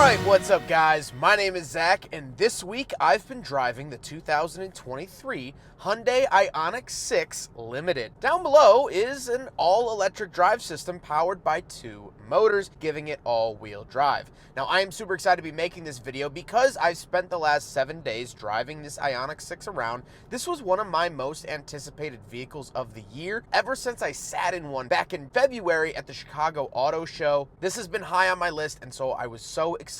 Alright, what's up guys? My name is Zach, and this week I've been driving the 2023 Hyundai Ioniq 6 Limited. Down below is an all-electric drive system powered by two motors, giving it all-wheel drive. Now I am super excited to be making this video because I've spent the last 7 days driving this Ioniq 6 around. This was one of my most anticipated vehicles of the year, ever since I sat in one back in February at the Chicago Auto Show. This has been high on my list, and so I was so excited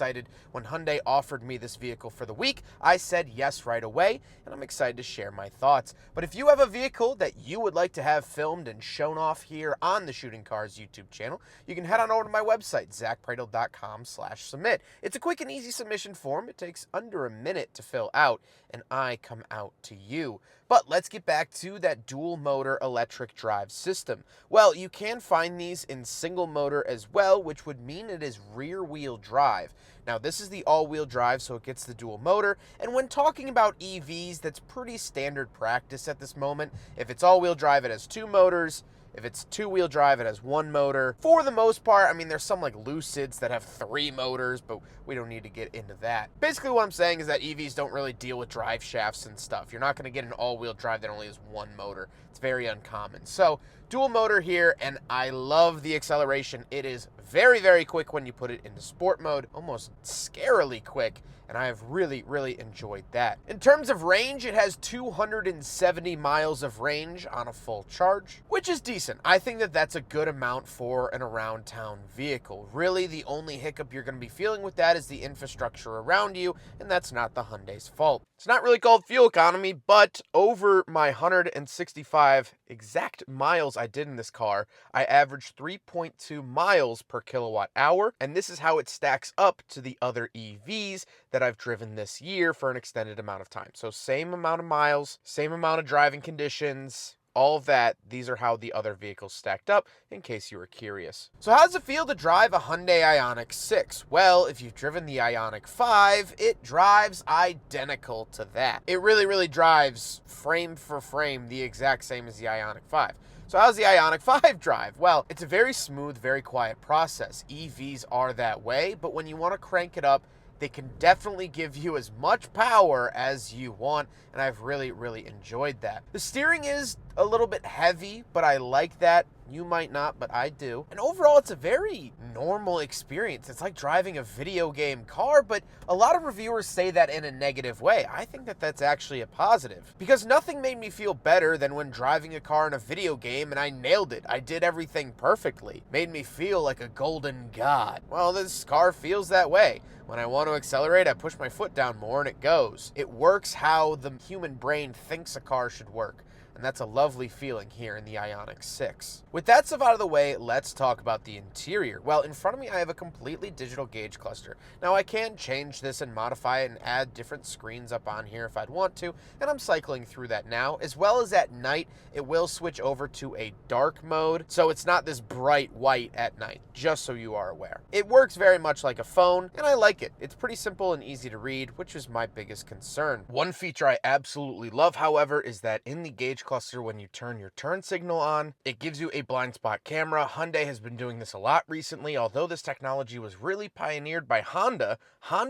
when Hyundai offered me this vehicle for the week. I said yes right away, and I'm excited to share my thoughts. But if you have a vehicle that you would like to have filmed and shown off here on the Shooting Cars YouTube channel, you can head on over to my website, zachpradel.com/submit. It's a quick and easy submission form. It takes under a minute to fill out, and I come out to you. But let's get back to that dual motor electric drive system. Well, you can find these in single motor as well, which would mean it is rear wheel drive. Now this is the all-wheel drive, so it gets the dual motor, and when talking about EVs, that's pretty standard practice at this moment. If it's all-wheel drive, it has two motors. If it's two-wheel drive, it has one motor. For the most part, I mean, there's some like Lucids that have three motors, but we don't need to get into that. Basically, what I'm saying is that EVs don't really deal with drive shafts and stuff. You're not going to get an all-wheel drive that only has one motor. It's very uncommon. So, dual motor here, and I love the acceleration. It is very, very quick when you put it into sport mode, almost scarily quick, and I have really, really enjoyed that. In terms of range, it has 270 miles of range on a full charge, which is decent. I think that that's a good amount for an around-town vehicle. Really, the only hiccup you're going to be feeling with that is the infrastructure around you, and that's not the Hyundai's fault. It's not really called fuel economy, but over my 165 exact miles I did in this car, I averaged 3.2 miles per kilowatt hour, and this is how it stacks up to the other EVs that I've driven this year for an extended amount of time. So same amount of miles, same amount of driving conditions, all of that. These are how the other vehicles stacked up, in case you were curious. So how does it feel to drive a Hyundai Ioniq 6? Well, if you've driven the Ioniq 5, it drives identical to that. It really drives frame for frame the exact same as the Ioniq 5. So how's the Ioniq 5 drive? Well, it's a very smooth, very quiet process. EVs are that way, but when you want to crank it up, they can definitely give you as much power as you want, and I've really enjoyed that. The steering is a little bit heavy, but I like that. You might not, but I do. And overall, it's a very normal experience. It's like driving a video game car, but a lot of reviewers say that in a negative way. I think that that's actually a positive, because nothing made me feel better than when driving a car in a video game and I nailed it. I did everything perfectly. Made me feel like a golden god. Well, this car feels that way. When I want to accelerate, I push my foot down more and it goes. It works how the human brain thinks a car should work. And that's a lovely feeling here in the Ioniq 6. With that stuff out of the way, let's talk about the interior. Well, in front of me, I have a completely digital gauge cluster. Now, I can change this and modify it and add different screens up on here if I'd want to, and I'm cycling through that now. As well as at night, it will switch over to a dark mode, so it's not this bright white at night, just so you are aware. It works very much like a phone, and I like it. It's pretty simple and easy to read, which is my biggest concern. One feature I absolutely love, however, is that in the gauge cluster, when you turn your turn signal on, it gives you a blind spot camera. Hyundai has been doing this a lot recently. Although this technology was really pioneered by Honda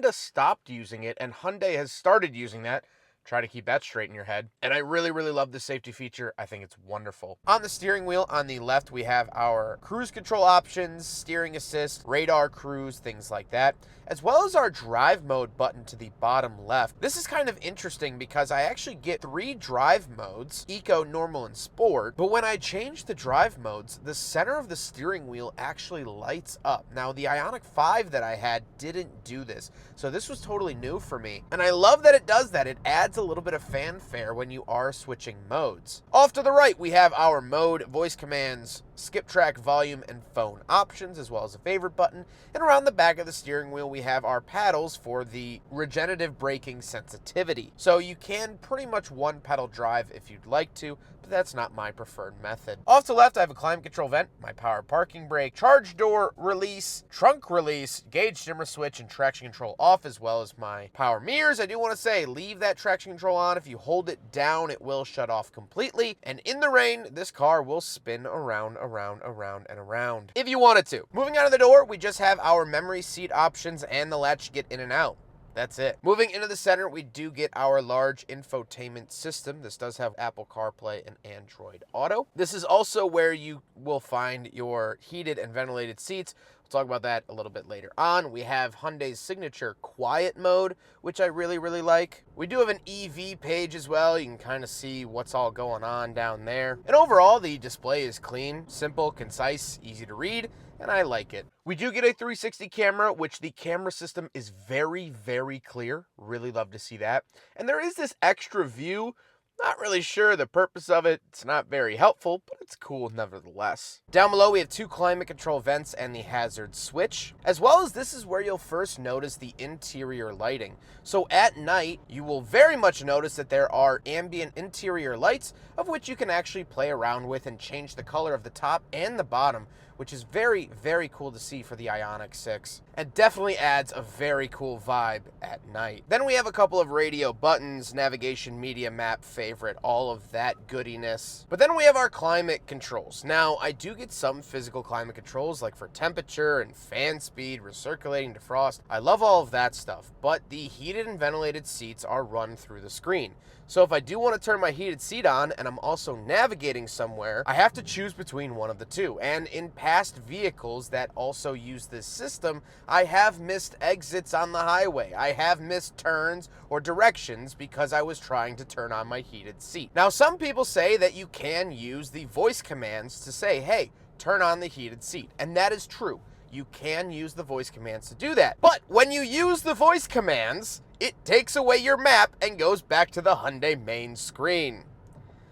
stopped using it, and Hyundai has started using that. Try to keep that straight in your head. And I really love this safety feature. I think it's wonderful. On the steering wheel, on the left, we have our cruise control options, steering assist, radar cruise, things like that, as well as our drive mode button to the bottom left. This is kind of interesting because I actually get 3 drive modes, eco, normal, and sport. But when I change the drive modes, the center of the steering wheel actually lights up. Now, the Ioniq 5 that I had didn't do this. So this was totally new for me. And I love that it does that. It adds a little bit of fanfare when you are switching modes. Off to the right, we have our mode, voice commands, skip track, volume, and phone options, as well as a favorite button. And around the back of the steering wheel, we have our paddles for the regenerative braking sensitivity. So you can pretty much one pedal drive if you'd like to, but that's not my preferred method. Off to the left, I have a climate control vent, my power parking brake, charge door release, trunk release, gauge dimmer switch, and traction control off, as well as my power mirrors. I do want to say, leave that traction control on. If you hold it down, it will shut off completely. And in the rain, this car will spin around around, and around if you wanted to. Moving out of the door, we just have our memory seat options and the latch to get in and out. That's it. Moving into the center, we do get our large infotainment system. This does have Apple CarPlay and Android Auto. This is also where you will find your heated and ventilated seats. We'll talk about that a little bit later on. We have Hyundai's signature quiet mode, which I really like. We do have an EV page as well. You can kind of see what's all going on down there. And overall, the display is clean, simple, concise, easy to read, and I like it. We do get a 360 camera, which the camera system is very clear. Really love to see that. And there is this extra view. Not really sure the purpose of it. It's not very helpful, but it's cool nevertheless. Down below, we have 2 climate control vents and the hazard switch, as well as this is where you'll first notice the interior lighting. So at night, you will very much notice that there are ambient interior lights, of which you can actually play around with and change the color of the top and the bottom, which is very cool to see for the Ioniq 6, and definitely adds a very cool vibe at night. Then we have a couple of radio buttons, navigation, media, map, favorite, all of that goodiness. But then we have our climate controls. Now, I do get some physical climate controls, like for temperature and fan speed, recirculating, defrost. I love all of that stuff, but the heated and ventilated seats are run through the screen. So if I do want to turn my heated seat on and I'm also navigating somewhere, I have to choose between one of the two. And in past vehicles that also use this system, I have missed exits on the highway. I have missed turns or directions because I was trying to turn on my heated seat. Now, some people say that you can use the voice commands to say, hey, turn on the heated seat. And that is true. You can use the voice commands to do that. But when you use the voice commands, it takes away your map and goes back to the Hyundai main screen.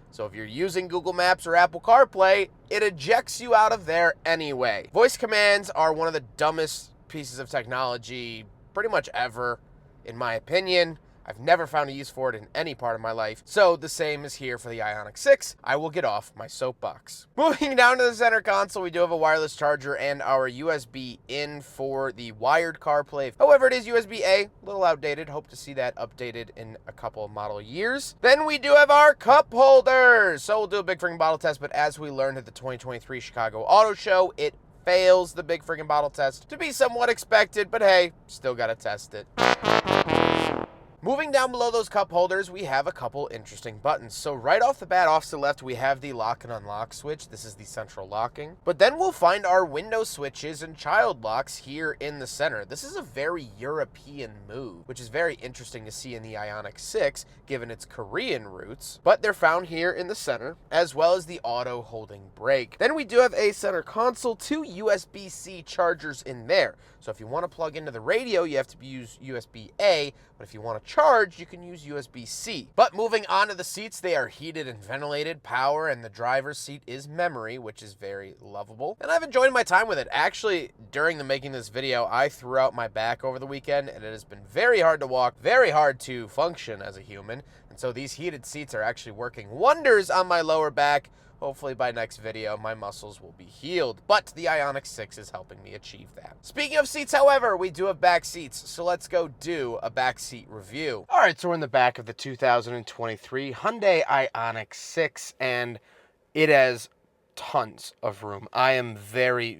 So if you're using Google Maps or Apple CarPlay, it ejects you out of there anyway. Voice commands are one of the dumbest pieces of technology pretty much ever, in my opinion. I've never found a use for it in any part of my life. So the same is here for the Ioniq 6. I will get off my soapbox. Moving down to the center console, we do have a wireless charger and our USB in for the wired CarPlay. However, it is USB-A, a little outdated. Hope to see that updated in a couple of model years. Then we do have our cup holders. So we'll do a big freaking bottle test, but as we learned at the 2023 Chicago Auto Show, it fails the big freaking bottle test to be somewhat expected, but hey, still gotta test it. Moving down below those cup holders, we have a couple interesting buttons. So right off the bat, off to the left, we have the lock and unlock switch. This is the central locking. But then we'll find our window switches and child locks here in the center. This is a very European move, which is very interesting to see in the Ioniq 6, given its Korean roots. But they're found here in the center, as well as the auto holding brake. Then we do have a center console, 2 USB-C chargers in there. So if you want to plug into the radio, you have to use USB-A, but if you want to charge, you can use USB-C. But moving on to the seats, they are heated and ventilated, power, and the driver's seat is memory, which is very lovable. And I've enjoyed my time with it. Actually, during the making of this video, I threw out my back over the weekend, and it has been very hard to walk, very hard to function as a human. And so these heated seats are actually working wonders on my lower back. Hopefully by next video, my muscles will be healed, but the Ioniq 6 is helping me achieve that. Speaking of seats, however, we do have back seats, so let's go do a back seat review. All right, so we're in the back of the 2023 Hyundai Ioniq 6, and it has tons of room. I am very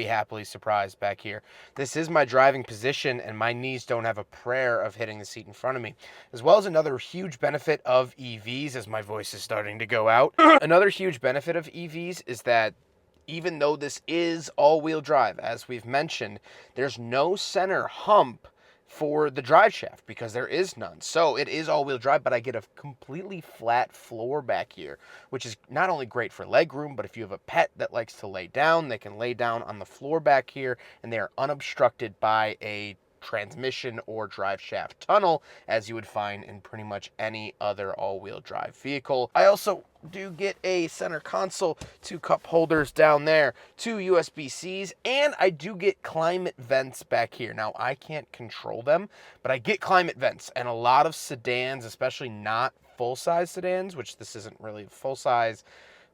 happily surprised back here. This is my driving position, and my knees don't have a prayer of hitting the seat in front of me. As well as another huge benefit of EVs, as my voice is starting to go out. Another huge benefit of EVs is that even though this is all-wheel drive, as we've mentioned, there's no center hump for the drive shaft because there is none. So it is all-wheel drive, but I get a completely flat floor back here, which is not only great for leg room, but if you have a pet that likes to lay down, they can lay down on the floor back here, and they are unobstructed by a transmission or drive shaft tunnel, as you would find in pretty much any other all-wheel drive vehicle. I also do get a center console, 2 cup holders down there, 2 USB-Cs, and I do get climate vents back here. Now, I can't control them, but I get climate vents, and a lot of sedans, especially not full-size sedans, which this isn't really full-size,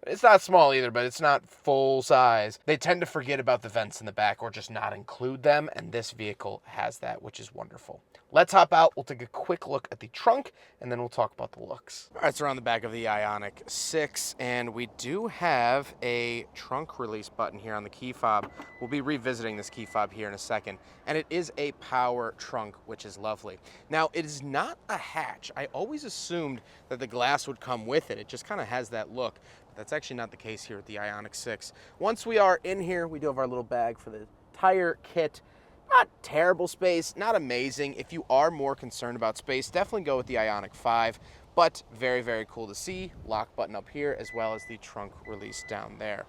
It's not small either, but it's not full size. They tend to forget about the vents in the back or just not include them, and this vehicle has that, which is wonderful. Let's hop out. We'll take a quick look at the trunk, and then we'll talk about the looks. All right, so we're on the back of the Ioniq 6, and we do have a trunk release button here on the key fob. We'll be revisiting this key fob here in a second, and it is a power trunk, which is lovely. Now, it is not a hatch. I always assumed that the glass would come with it. It just kind of has that look. That's actually not the case here with the Ioniq 6. Once we are in here, we do have our little bag for the tire kit. Not terrible space, not amazing. If you are more concerned about space, definitely go with the Ioniq 5, but very, very cool to see. Lock button up here, as well as the trunk release down there.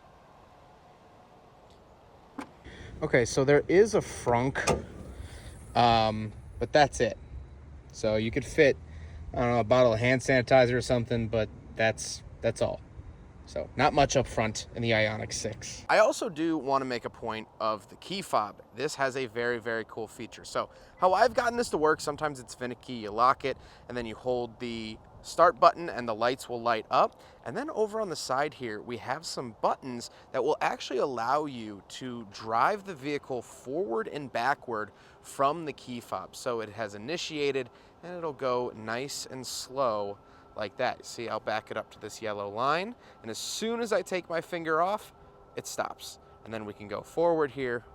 Okay, so there is a frunk, but that's it. So you could fit, I don't know, a bottle of hand sanitizer or something, but that's all. So not much up front in the Ioniq 6. I also do want to make a point of the key fob. This has a very, very cool feature. So how I've gotten this to work, sometimes it's finicky. You lock it and then you hold the start button and the lights will light up. And then over on the side here, we have some buttons that will actually allow you to drive the vehicle forward and backward from the key fob. So it has initiated and it'll go nice and slow like that. See, I'll back it up to this yellow line, and as soon as I take my finger off, it stops. And then we can go forward here.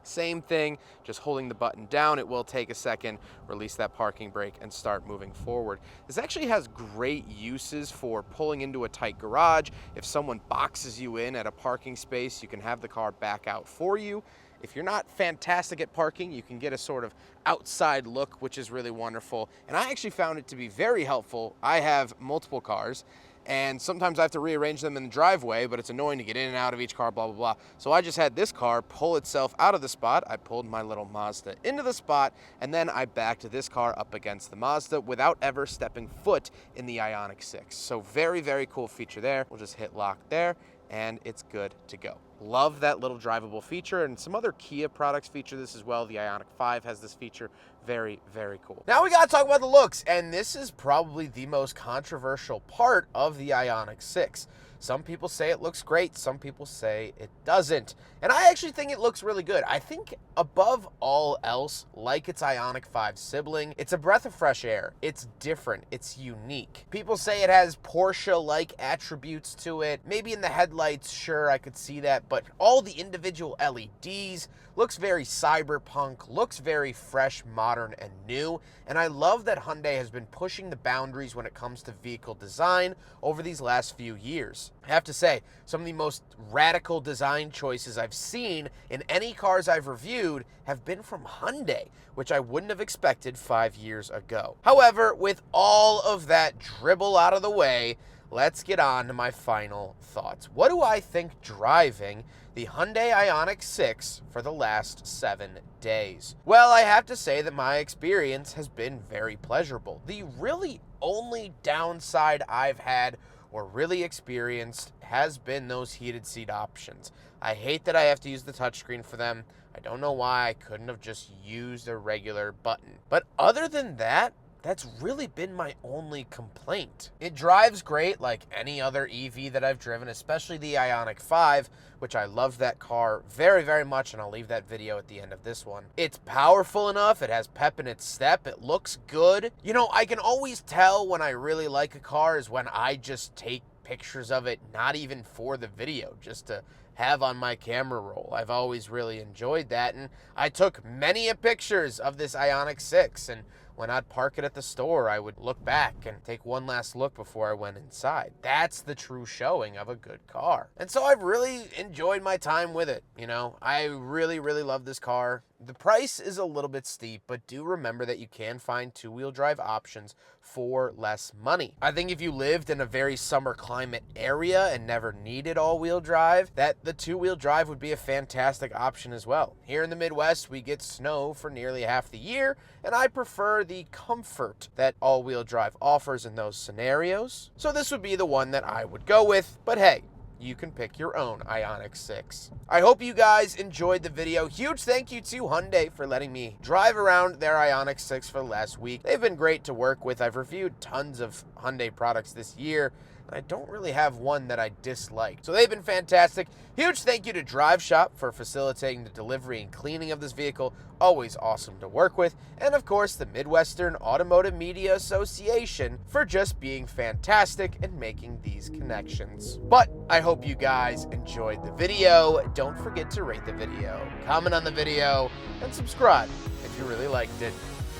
Same thing, just holding the button down. It will take a second, release that parking brake, and start moving forward. This actually has great uses for pulling into a tight garage. If someone boxes you in at a parking space, you can have the car back out for you. If you're not fantastic at parking, you can get a sort of outside look, which is really wonderful. And I actually found it to be very helpful. I have multiple cars, and sometimes I have to rearrange them in the driveway, but it's annoying to get in and out of each car, blah, blah, blah. So I just had this car pull itself out of the spot. I pulled my little Mazda into the spot, and then I backed this car up against the Mazda without ever stepping foot in the Ioniq 6. So very, very cool feature there. We'll just hit lock there, and it's good to go. Love that little drivable feature, and some other Kia products feature this as well. The Ioniq 5 has this feature. Very, very cool. Now we gotta talk about the looks, and this is probably the most controversial part of the Ioniq 6. Some people say it looks great, some people say it doesn't. And I actually think it looks really good. I think above all else, like its Ioniq 5 sibling, it's a breath of fresh air. It's different, it's unique. People say it has Porsche-like attributes to it. Maybe in the headlights, sure, I could see that, but all the individual LEDs looks very cyberpunk, looks very fresh, modern, and new. And I love that Hyundai has been pushing the boundaries when it comes to vehicle design over these last few years. I have to say, some of the most radical design choices I've seen in any cars I've reviewed have been from Hyundai, which I wouldn't have expected 5 years ago. However, with all of that dribble out of the way, let's get on to my final thoughts. What do I think driving the Hyundai Ioniq 6 for the last 7 days? Well, I have to say that my experience has been very pleasurable. The really only downside I've had or really experienced has been those heated seat options. I hate that I have to use the touchscreen for them. I don't know why I couldn't have just used a regular button. But other than that, that's really been my only complaint. It drives great like any other EV that I've driven, especially the Ioniq 5, which I love that car very, very much, and I'll leave that video at the end of this one. It's powerful enough, it has pep in its step, it looks good. You know, I can always tell when I really like a car is when I just take pictures of it, not even for the video, just to have on my camera roll. I've always really enjoyed that, and I took many pictures of this Ioniq 6, and when I'd park it at the store, I would look back and take one last look before I went inside. That's the true showing of a good car. And so I've really enjoyed my time with it. You know, I really, really love this car. The price is a little bit steep, but do remember that you can find two-wheel drive options for less money. I think if you lived in a very summer climate area and never needed all-wheel drive, that the two-wheel drive would be a fantastic option as well. Here in the Midwest, we get snow for nearly half the year, and I prefer the comfort that all-wheel drive offers in those scenarios. So this would be the one that I would go with, but hey, you can pick your own Ioniq 6. I hope you guys enjoyed the video. Huge thank you to Hyundai for letting me drive around their Ioniq 6 for the last week. They've been great to work with. I've reviewed tons of Hyundai products this year, and I don't really have one that I disliked. So they've been fantastic. Huge thank you to Drive Shop for facilitating the delivery and cleaning of this vehicle. Always awesome to work with. And of course, the Midwestern Automotive Media Association for just being fantastic and making these connections. But I hope you guys enjoyed the video. Don't forget to rate the video, comment on the video, and subscribe if you really liked it.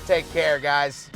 Take care, guys.